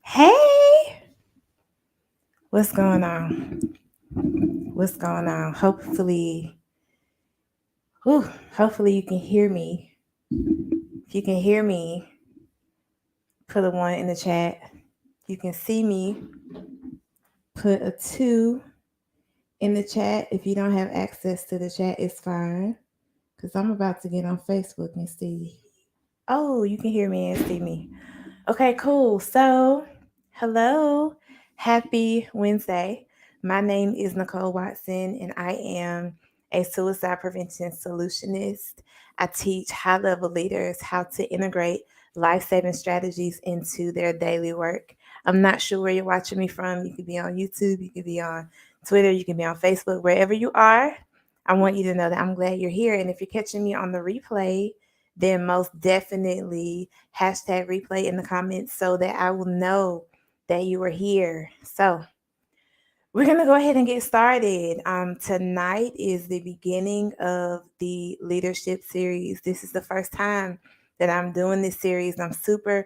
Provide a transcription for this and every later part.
Hey, what's going on? What's going on? Hopefully you can hear me. If you can hear me, put a one in the chat. If you can see me, put a two in the chat. If you don't have access to the chat, it's fine. Cause I'm about to get on Facebook and see. Oh, you can hear me and see me. Okay, cool. So, hello, happy Wednesday. My name is Nicole Watson, and I am a suicide prevention solutionist. I teach high level leaders how to integrate life saving strategies into their daily work. I'm not sure where you're watching me from. You could be on YouTube, you could be on Twitter, you can be on Facebook, wherever you are. I want you to know that I'm glad you're here. And if you're catching me on the replay, then most definitely hashtag replay in the comments so that I will know that you are here. So we're going to go ahead and get started. Tonight is the beginning of the leadership series. This is the first time that I'm doing this series. I'm super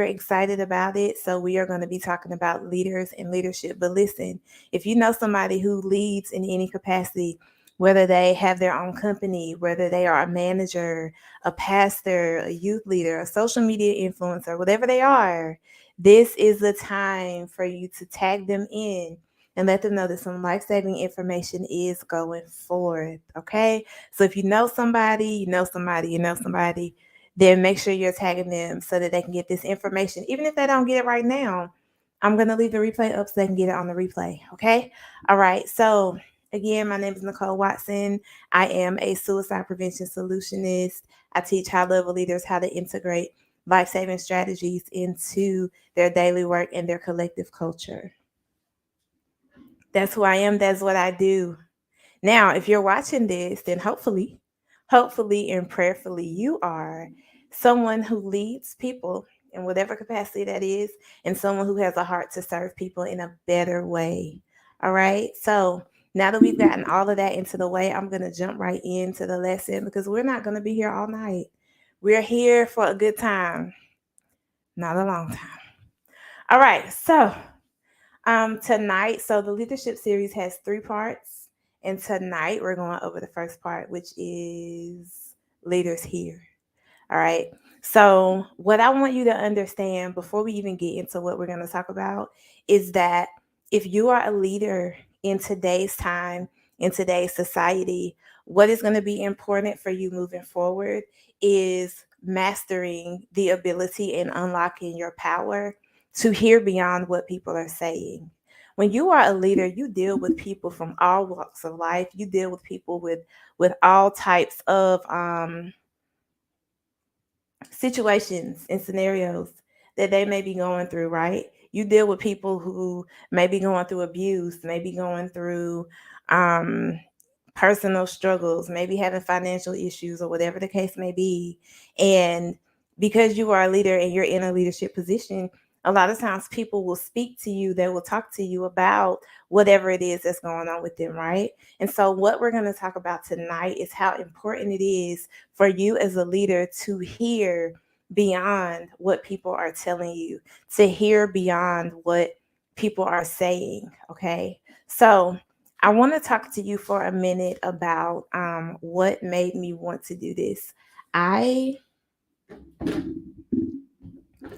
excited about it. So we are going to be talking about leaders and leadership. But listen, if you know somebody who leads in any capacity, whether they have their own company, whether they are a manager, a pastor, a youth leader, a social media influencer, whatever they are, this is the time for you to tag them in and let them know that some life-saving information is going forth. Okay. So if you know somebody, then make sure you're tagging them so that they can get this information. Even if they don't get it right now, I'm going to leave the replay up so they can get it on the replay. Okay. All right. So again, my name is Nicole Watson. I am a suicide prevention solutionist. I teach high level leaders how to integrate life saving strategies into their daily work and their collective culture. That's who I am. That's what I do. Now, if you're watching this, then hopefully and prayerfully, you are someone who leads people in whatever capacity that is, and someone who has a heart to serve people in a better way. All right. So now that we've gotten all of that into the way, I'm going to jump right into the lesson because we're not going to be here all night. We're here for a good time, not a long time. All right. So tonight, so the leadership series has three parts, and tonight we're going over the first part, which is leaders here. All right. So, what I want you to understand before we even get into what we're going to talk about is that if you are a leader in today's time, in today's society, what is going to be important for you moving forward is mastering the ability and unlocking your power to hear beyond what people are saying. When you are a leader, you deal with people from all walks of life. You deal with people with all types of situations and scenarios that they may be going through, right? You deal with people who may be going through abuse, maybe going through um, personal struggles, maybe having financial issues or whatever the case may be. And because you are a leader and you're in a leadership position, a lot of times people will speak to you, they will talk to you about whatever it is that's going on with them, right? And so, what we're going to talk about tonight is how important it is for you as a leader to hear beyond what people are telling you, to hear beyond what people are saying. Okay. So, I want to talk to you for a minute about what made me want to do this. I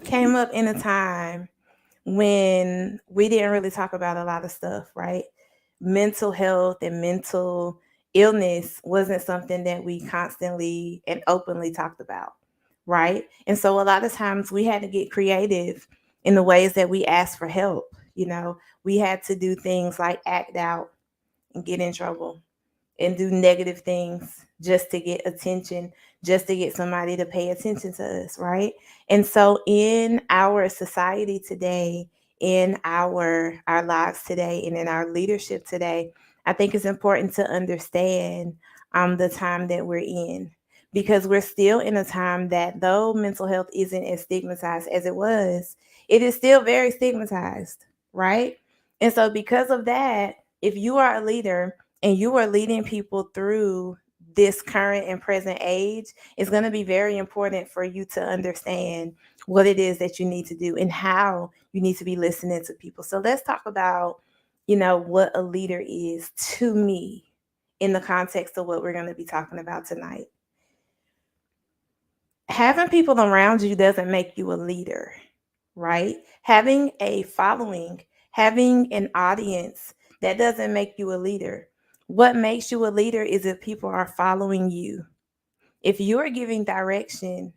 came up in a time when we didn't really talk about a lot of stuff, right? Mental health and mental illness wasn't something that we constantly and openly talked about, right? And so a lot of times we had to get creative in the ways that we asked for help. We had to do things like act out and get in trouble and do negative things just to get attention, just to get somebody to pay attention to us, right? And so in our society today, in our lives today, and in our leadership today, I think it's important to understand the time that we're in, because we're still in a time that, though mental health isn't as stigmatized as it was, it is still very stigmatized, right? And so because of that, if you are a leader and you are leading people through this current and present age, it's going to be very important for you to understand what it is that you need to do and how you need to be listening to people. So let's talk about, what a leader is to me in the context of what we're going to be talking about tonight. Having people around you doesn't make you a leader, right? Having a following, having an audience, that doesn't make you a leader. What makes you a leader is if people are following you. If you are giving direction,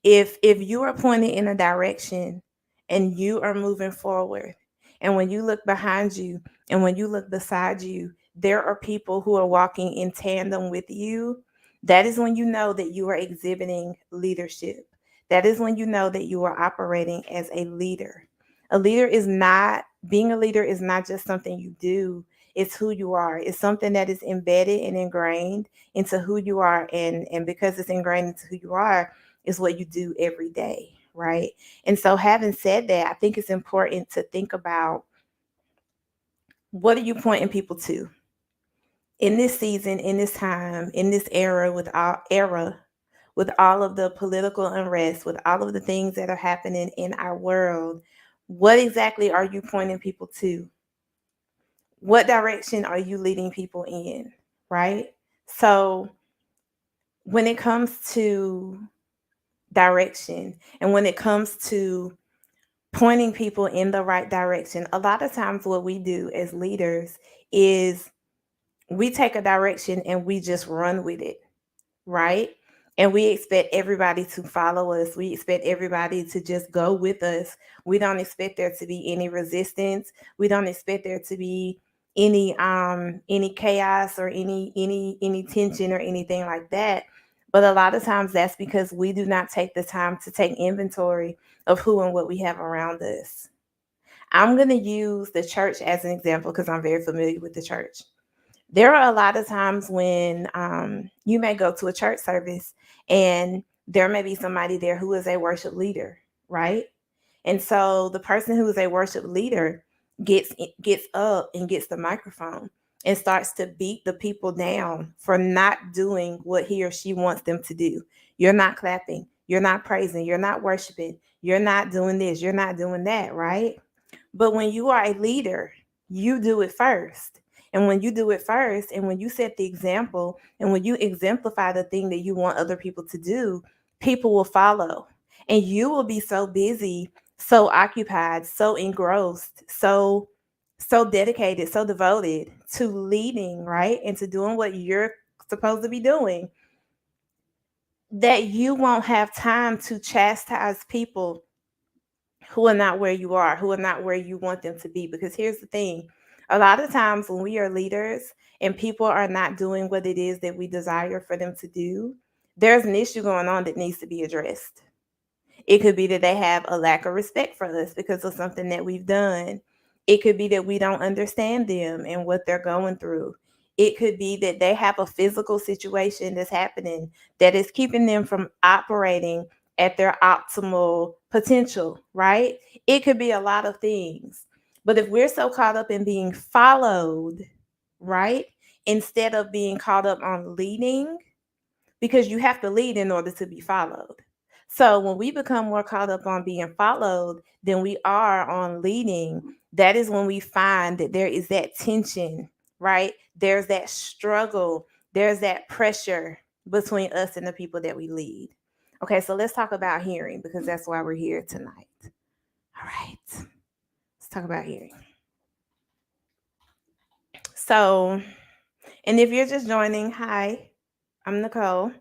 if you are pointed in a direction and you are moving forward, and when you look behind you and when you look beside you, there are people who are walking in tandem with you, that is when you know that you are exhibiting leadership. That is when you know that you are operating as a leader. Being a leader is not just something you do, it's who you are. It's something that is embedded and ingrained into who you are. And because it's ingrained into who you are, is what you do every day, right? And so, having said that, I think it's important to think about, what are you pointing people to in this season, in this time, in this with all of the political unrest, with all of the things that are happening in our world. What exactly are you pointing people to? What direction are you leading people in, right? So when it comes to direction and when it comes to pointing people in the right direction, a lot of times what we do as leaders is we take a direction and we just run with it, right? And we expect everybody to follow us. We expect everybody to just go with us. We don't expect there to be any resistance. We don't expect there to be any chaos or any tension or anything like that. But a lot of times that's because we do not take the time to take inventory of who and what we have around us. I'm going to use the church as an example because I'm very familiar with the church. There are a lot of times when you may go to a church service and there may be somebody there who is a worship leader, right? And so the person who is a worship leader gets up and gets the microphone and starts to beat the people down for not doing what he or she wants them to do. You're not clapping, you're not praising, you're not worshiping, you're not doing this, you're not doing that, right? But when you are a leader, you do it first. And when you do it first, and when you set the example, and when you exemplify the thing that you want other people to do, people will follow. And you will be so busy, so occupied, so engrossed, so dedicated, so devoted to leading, right? And to doing what you're supposed to be doing, that you won't have time to chastise people who are not where you are, who are not where you want them to be. Because here's the thing, a lot of times when we are leaders and people are not doing what it is that we desire for them to do, there's an issue going on that needs to be addressed. It could be that they have a lack of respect for us because of something that we've done. It could be that we don't understand them and what they're going through. It could be that they have a physical situation that's happening that is keeping them from operating at their optimal potential, right? It could be a lot of things. But if we're so caught up in being followed, right, instead of being caught up on leading, because you have to lead in order to be followed. So when we become more caught up on being followed than we are on leading, that is when we find that there is that tension, right? There's that struggle, there's that pressure between us and the people that we lead. Okay, so let's talk about hearing because that's why we're here tonight. All right, let's talk about hearing. So, and if you're just joining, hi, I'm Nicole.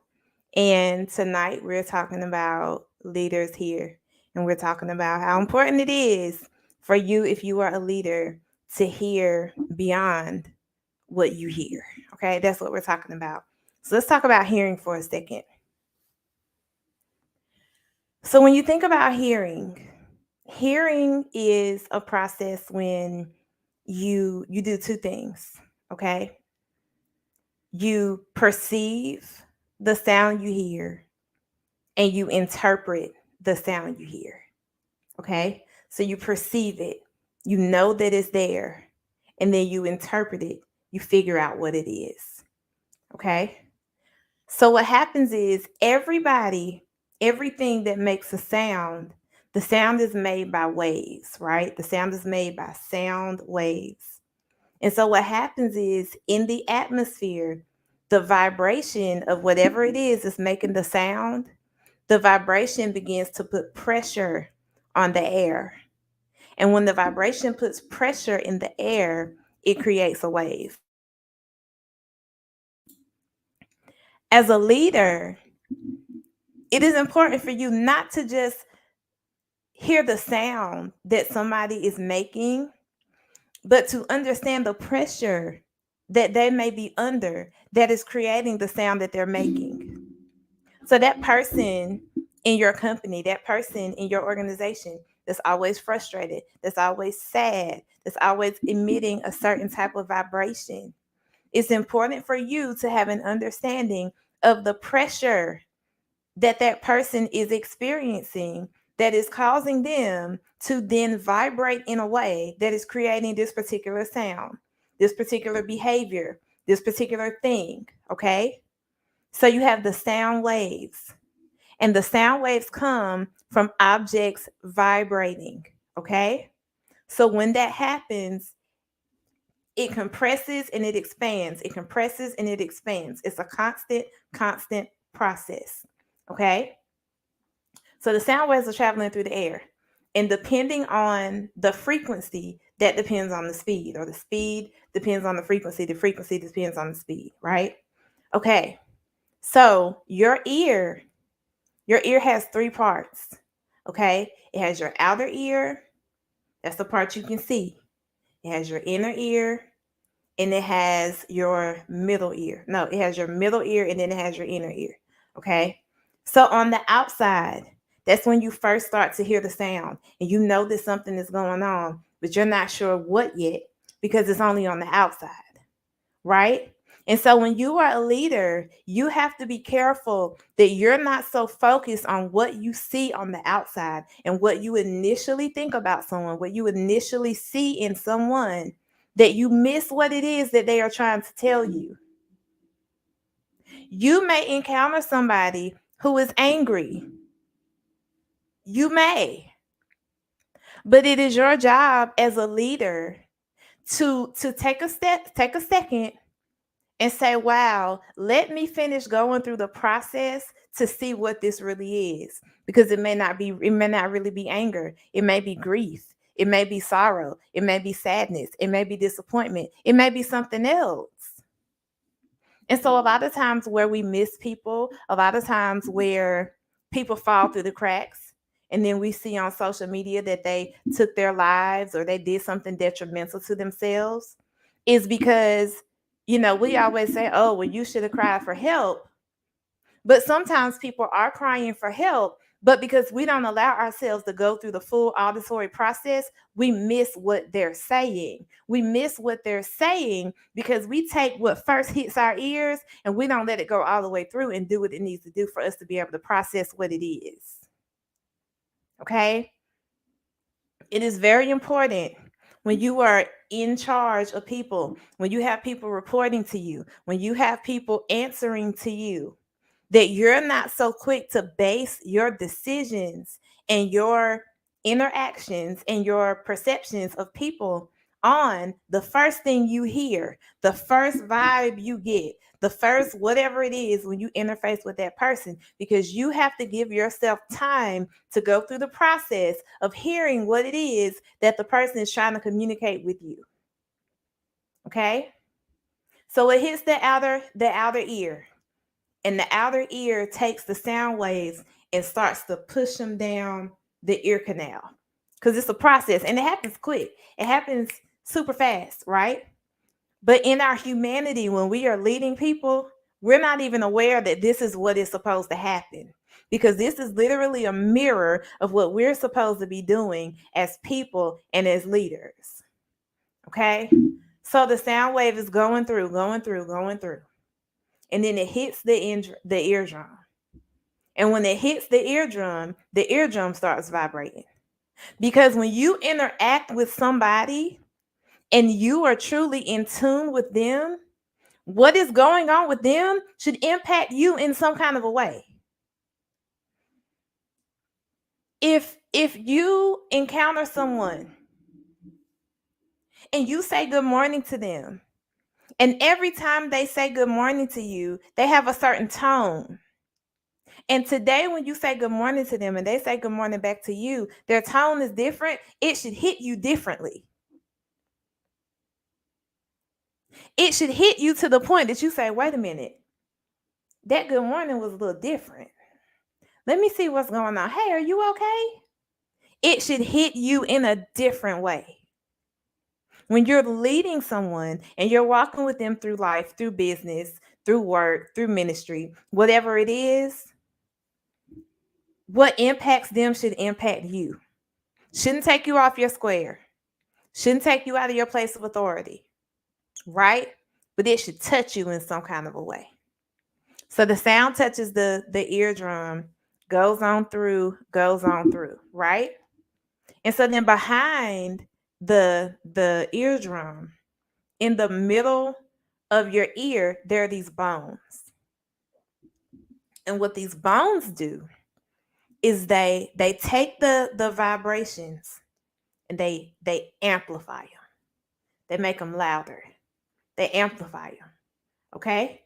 And tonight we're talking about leaders here. And we're talking about how important it is for you, if you are a leader, to hear beyond what you hear. Okay, that's what we're talking about. So let's talk about hearing for a second. So when you think about hearing is a process when you do two things, okay? You perceive the sound you hear and you interpret the sound you hear. Okay. So you perceive it, you know that it's there, and then you interpret it, you figure out what it is. Okay. So what happens is everything that makes a sound, the sound is made by waves, right? The sound is made by sound waves. And so what happens is in the atmosphere, the vibration of whatever it is making the sound, the vibration begins to put pressure on the air. And when the vibration puts pressure in the air, it creates a wave. As a leader, it is important for you not to just hear the sound that somebody is making, but to understand the pressure that they may be under that is creating the sound that they're making. So that person in your company, that person in your organization that's always frustrated, that's always sad, that's always emitting a certain type of vibration, it's important for you to have an understanding of the pressure that that person is experiencing that is causing them to then vibrate in a way that is creating this particular sound, this particular behavior, this particular thing. Okay. So you have the sound waves, and the sound waves come from objects vibrating. Okay. So when that happens, it compresses and it expands. It compresses and it expands. It's a constant process. Okay. So the sound waves are traveling through the air. And depending on the frequency, that depends on the speed, or the speed depends on the frequency depends on the speed, right? Okay. So your ear has three parts. Okay. It has your outer ear, that's the part you can see. It has your inner ear, and it has your middle ear. No, it has your middle ear and then it has your inner ear. Okay. So on the outside, that's when you first start to hear the sound and you know that something is going on, but you're not sure what yet because it's only on the outside. Right. And so when you are a leader, you have to be careful that you're not so focused on what you see on the outside and what you initially think about someone, what you initially see in someone, that you miss what it is that they are trying to tell you. You may encounter somebody who is angry. You may. But it is your job as a leader to take a second and say, wow, let me finish going through the process to see what this really is. Because it may not really be anger. It may be grief. It may be sorrow. It may be sadness. It may be disappointment. It may be something else. And so a lot of times where we miss people, a lot of times where people fall through the cracks, and then we see on social media that they took their lives or they did something detrimental to themselves, is because, we always say, oh, well, you should have cried for help. But sometimes people are crying for help, but because we don't allow ourselves to go through the full auditory process, we miss what they're saying. We miss what they're saying because we take what first hits our ears and we don't let it go all the way through and do what it needs to do for us to be able to process what it is. Okay? It is very important when you are in charge of people, when you have people reporting to you, when you have people answering to you, that you're not so quick to base your decisions and your interactions and your perceptions of people on the first thing you hear, the first vibe you get, the first whatever it is when you interface with that person, because you have to give yourself time to go through the process of hearing what it is that the person is trying to communicate with you. Okay? So it hits the outer ear. And the outer ear takes the sound waves and starts to push them down the ear canal. Because it's a process and it happens quick. It happens super fast, right? But in our humanity, when we are leading people, we're not even aware that this is what is supposed to happen. Because this is literally a mirror of what we're supposed to be doing as people and as leaders. Okay? So the sound wave is going through. And then it hits the eardrum. And when it hits the eardrum starts vibrating. Because when you interact with somebody and you are truly in tune with them, What is going on with them should impact you in some kind of a way. If you encounter someone and you say good morning to them, and every time they say good morning to you, they have a certain tone. And today, when you say good morning to them and they say good morning back to you, their tone is different. It should hit you differently. It should hit you to the point that you say, wait a minute, that good morning was a little different. Let me see what's going on. Hey, are you okay? It should hit you in a different way. When you're leading someone and you're walking with them through life, through business, through work, through ministry, whatever it is, what impacts them should impact you. Shouldn't take you off your square. Shouldn't take you out of your place of authority, right? But it should touch you in some kind of a way. So the sound touches the eardrum, goes on through, right? And so then behind the eardrum, in the middle of your ear, there are these bones. And what these bones do is they take the vibrations and they amplify them. They make them louder. They amplify them. Okay?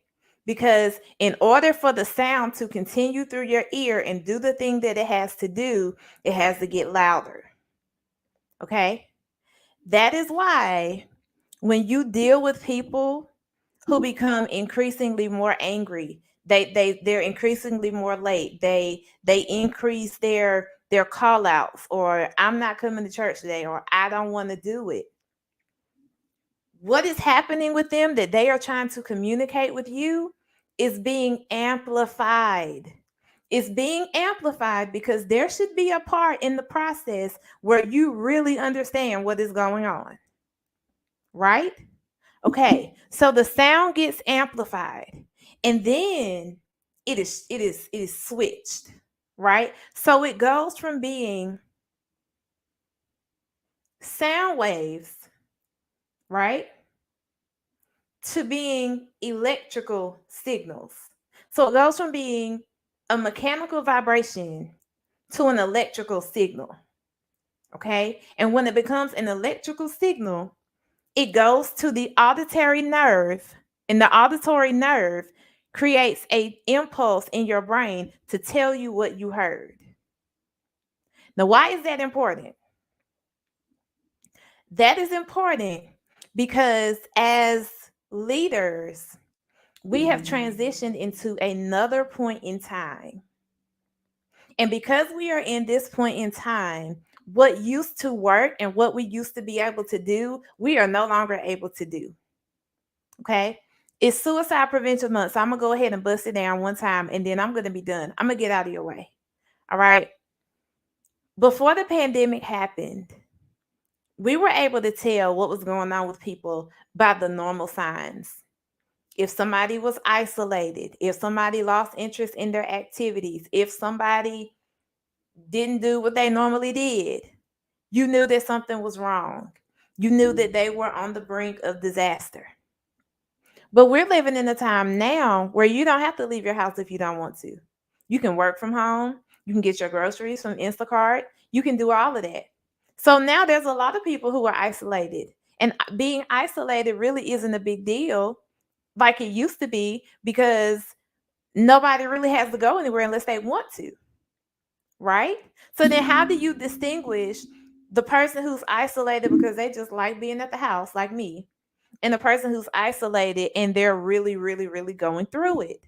Because in order for the sound to continue through your ear and do the thing that it has to do, it has to get louder. Okay? That is why when you deal with people who become increasingly more angry, they're increasingly more late. They increase their call outs, or I'm not coming to church today, or I don't want to do it. What is happening with them that they are trying to communicate with you is being amplified. It's being amplified because there should be a part in the process where you really understand what is going on. Right? Okay. So the sound gets amplified and then it is switched, right? So it goes from being sound waves, right, to being electrical signals. So it goes from being a mechanical vibration to an electrical signal. Okay. And when it becomes an electrical signal, it goes to the auditory nerve, and the auditory nerve creates an impulse in your brain to tell you what you heard. Now, why is that important? That is important because as leaders, we have transitioned into another point in time. And because we are in this point in time, what used to work and what we used to be able to do, we are no longer able to do. Okay? It's Suicide Prevention Month. So I'm going to go ahead and bust it down one time and then I'm going to be done. I'm going to get out of your way. All right? Before the pandemic happened, we were able to tell what was going on with people by the normal signs. If somebody was isolated, if somebody lost interest in their activities, if somebody didn't do what they normally did, you knew that something was wrong. You knew that they were on the brink of disaster. But we're living in a time now where you don't have to leave your house if you don't want to. You can work from home. You can get your groceries from Instacart. You can do all of that. So now there's a lot of people who are isolated. And being isolated really isn't a big deal like it used to be because nobody really has to go anywhere unless they want to. Right? So then how do you distinguish the person who's isolated because they just like being at the house, like me, and the person who's isolated and they're really, really, really going through it?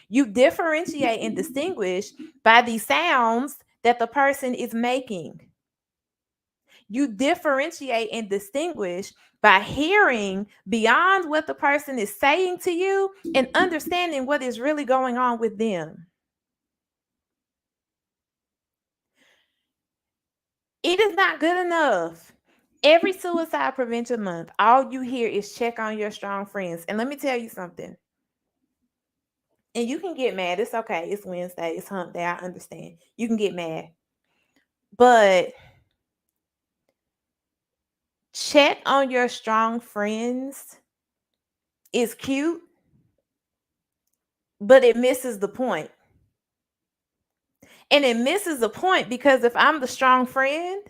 You differentiate and distinguish by the sounds that the person is making. You differentiate and distinguish by hearing beyond what the person is saying to you and understanding what is really going on with them. It is not good enough. Every Suicide Prevention Month, all you hear is check on your strong friends. And let me tell you something. And you can get mad. It's okay. It's Wednesday. It's hump day. I understand. You can get mad. But check on your strong friends is cute, but it misses the point. And it misses the point because if I'm the strong friend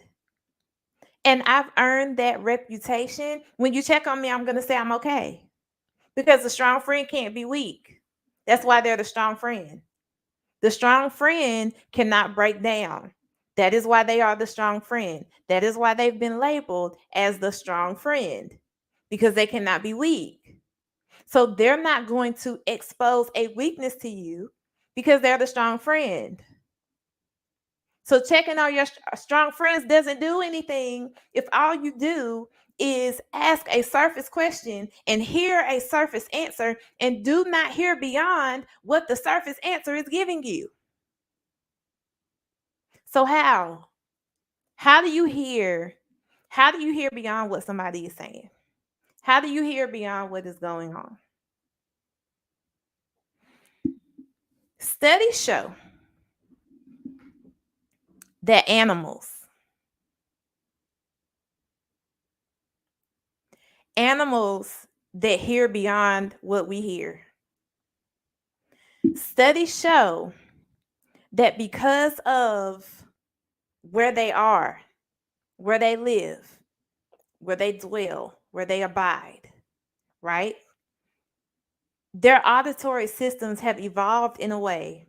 and I've earned that reputation, when you check on me, I'm going to say I'm okay. Because the strong friend can't be weak. That's why they're the strong friend. The strong friend cannot break down. That is why they are the strong friend. That is why they've been labeled as the strong friend, because they cannot be weak. So they're not going to expose a weakness to you because they're the strong friend. So checking on your strong friends doesn't do anything if all you do is ask a surface question and hear a surface answer and do not hear beyond what the surface answer is giving you. So how do you hear? How do you hear beyond what somebody is saying? How do you hear beyond what is going on? Studies show that animals that hear beyond what we hear. Studies show that because of where they are, where they live, where they dwell, where they abide, right? Their auditory systems have evolved in a way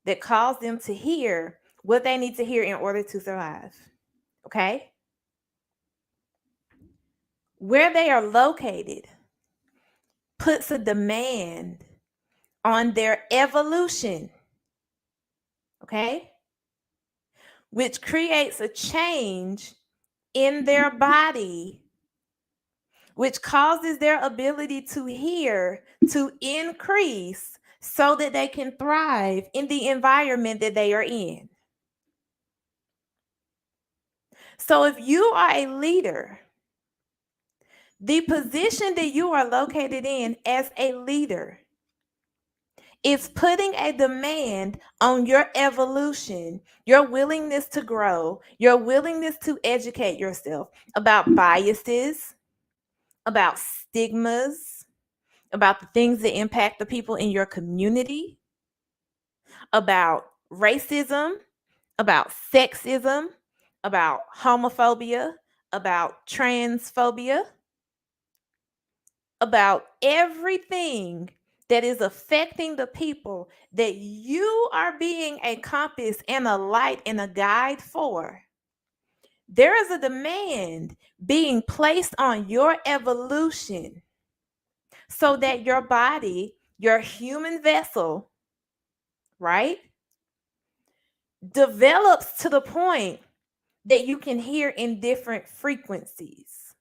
that cause them to hear what they need to hear in order to survive. Okay? Where they are located puts a demand on their evolution. Okay? Which creates a change in their body, which causes their ability to hear to increase so that they can thrive in the environment that they are in. So if you are a leader, the position that you are located in as a leader is putting a demand on your evolution, your willingness to grow, your willingness to educate yourself about biases, about stigmas, about the things that impact the people in your community, about racism, about sexism, about homophobia, about transphobia, about everything that is affecting the people that you are being a compass and a light and a guide for. There is a demand being placed on your evolution so that your body, your human vessel, right, develops to the point that you can hear in different frequencies.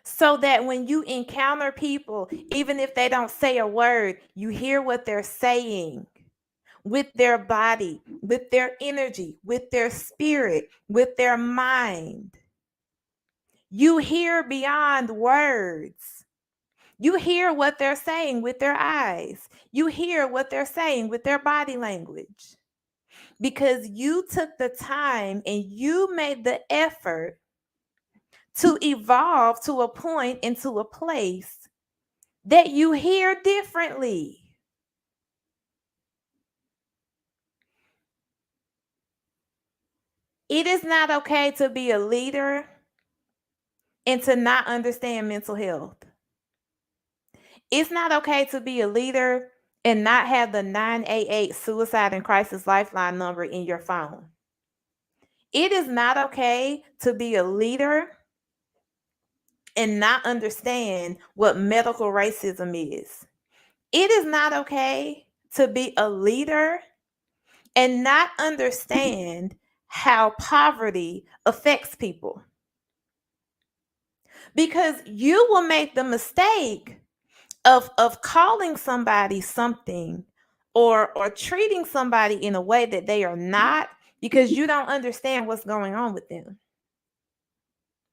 So that when you encounter people, even if they don't say a word, you hear what they're saying with their body, with their energy, with their spirit, with their mind. You hear beyond words. You hear what they're saying with their eyes. You hear what they're saying with their body language. Because you took the time and you made the effort to evolve to a point and to a place that you hear differently. It is not okay to be a leader and to not understand mental health. It's not okay to be a leader and not have the 988 Suicide and Crisis Lifeline number in your phone. It is not okay to be a leader and not understand what medical racism is. It is not okay to be a leader and not understand how poverty affects people. Because you will make the mistake of calling somebody something or treating somebody in a way that they are not because you don't understand what's going on with them.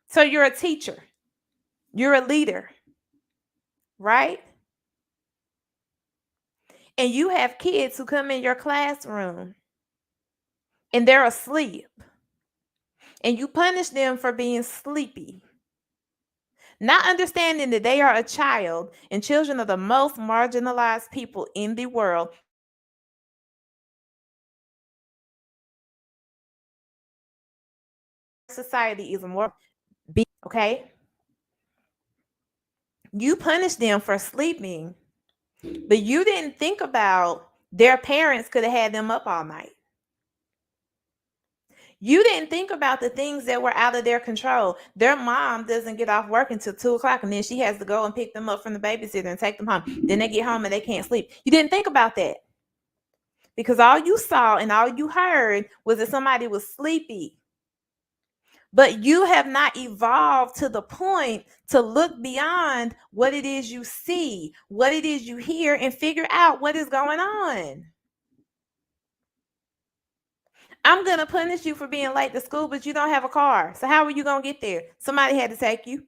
So you're a teacher, you're a leader, right? And you have kids who come in your classroom and they're asleep and you punish them for being sleepy. not understanding that they are a child, and children are the most marginalized people in the world. Society is more okay. You punish them for sleeping, but you didn't think about their parents could have had them up all night. You didn't think about the things that were out of their control. Their mom doesn't get off work until 2 o'clock, and then she has to go and pick them up from the babysitter and take them home. Then they get home and they can't sleep. You didn't think about that because all you saw and all you heard was that somebody was sleepy. But you have not evolved to the point to look beyond what it is you see, what it is you hear, and figure out what is going on. I'm going to punish you for being late to school, but you don't have a car. So how are you going to get there? Somebody had to take you.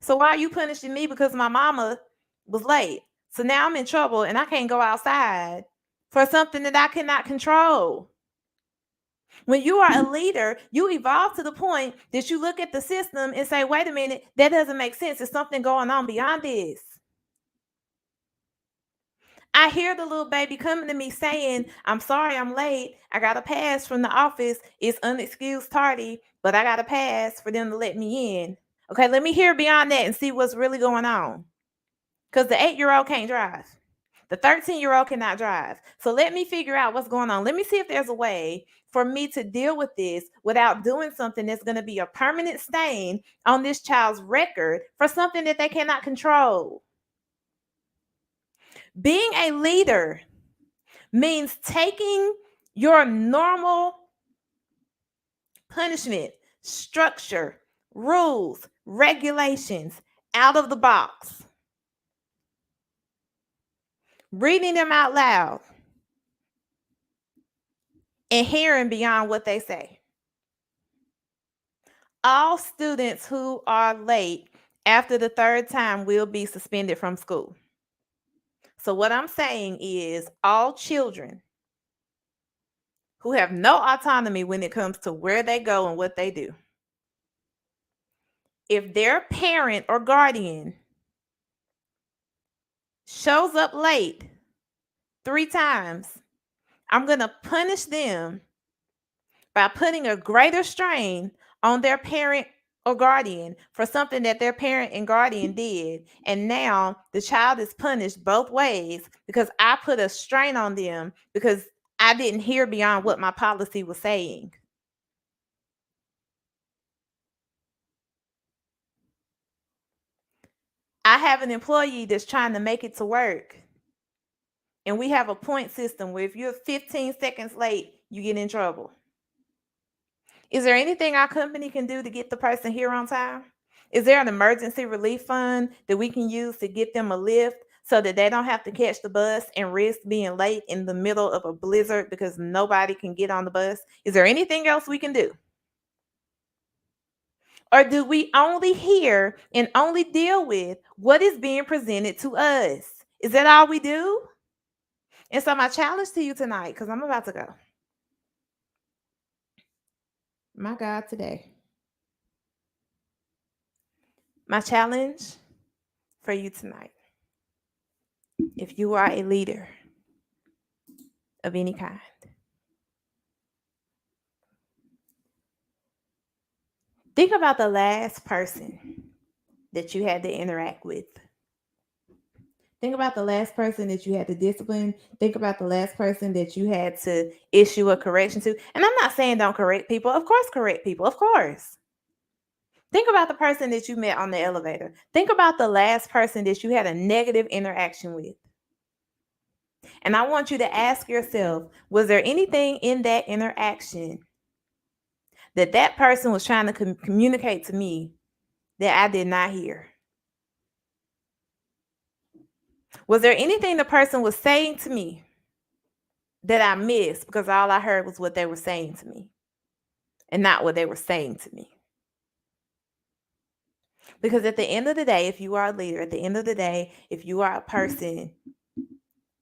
So why are you punishing me because my mama was late? So now I'm in trouble and I can't go outside for something that I cannot control. When you are a leader, you evolve to the point that you look at the system and say, wait a minute, that doesn't make sense. There's something going on beyond this. I hear the little baby coming to me saying, I'm sorry I'm late. I got a pass from the office. It's unexcused tardy, but I got a pass for them to let me in. Okay, let me hear beyond that and see what's really going on. Because the 8-year-old can't drive. The 13-year-old cannot drive. So let me figure out what's going on. Let me see if there's a way for me to deal with this without doing something that's going to be a permanent stain on this child's record for something that they cannot control. Being a leader means taking your normal punishment, structure, rules, regulations out of the box, reading them out loud, and hearing beyond what they say. All students who are late after the third time will be suspended from school. So what I'm saying is all children who have no autonomy when it comes to where they go and what they do, if their parent or guardian shows up late 3 times, I'm going to punish them by putting a greater strain on their parent or guardian for something that their parent and guardian did. And now the child is punished both ways because I put a strain on them because I didn't hear beyond what my policy was saying. I have an employee that's trying to make it to work. And we have a point system where if you're 15 seconds late, you get in trouble. Is there anything our company can do to get the person here on time? Is there an emergency relief fund that we can use to get them a lift so that they don't have to catch the bus and risk being late in the middle of a blizzard because nobody can get on the bus? Is there anything else we can do? Or do we only hear and only deal with what is being presented to us? Is that all we do? And so my challenge to you tonight, because I'm about to go. My God, today. My challenge for you tonight, if you are a leader of any kind, think about the last person that you had to interact with. Think about the last person that you had to discipline. Think about the last person that you had to issue a correction to. And I'm not saying don't correct people. Of course, correct people. Of course. Think about the person that you met on the elevator. Think about the last person that you had a negative interaction with. And I want you to ask yourself, was there anything in that interaction that that person was trying to communicate to me that I did not hear? Was there anything the person was saying to me that I missed because all I heard was what they were saying to me and not what they were saying to me? Because at the end of the day, if you are a leader, at the end of the day, if you are a person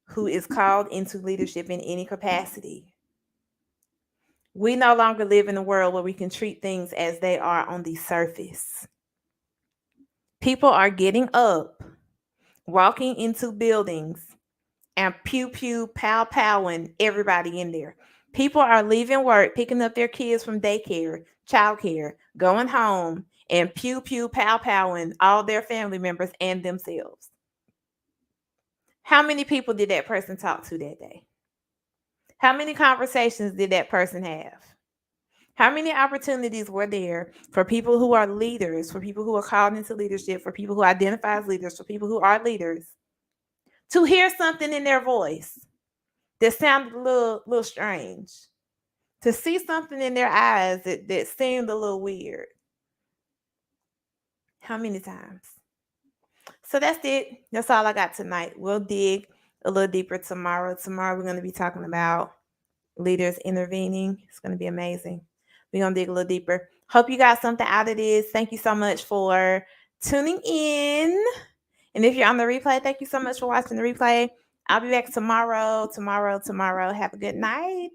who is called into leadership in any capacity, we no longer live in a world where we can treat things as they are on the surface. People are getting up, walking into buildings, and pew pew pow powing everybody in there. People are leaving work, picking up their kids from daycare, childcare, going home, and pew pew pow powing all their family members and themselves. How many people did that person talk to that day? How many conversations did that person have? How many opportunities were there for people who are leaders, for people who are called into leadership, for people who identify as leaders, for people who are leaders, to hear something in their voice that sounded a little strange, to see something in their eyes that seemed a little weird? How many times? So that's it. That's all I got tonight. We'll dig a little deeper tomorrow. Tomorrow we're going to be talking about leaders intervening. It's going to be amazing. We're going to dig a little deeper. Hope you got something out of this. Thank you so much for tuning in. And if you're on the replay, thank you so much for watching the replay. I'll be back tomorrow. Have a good night.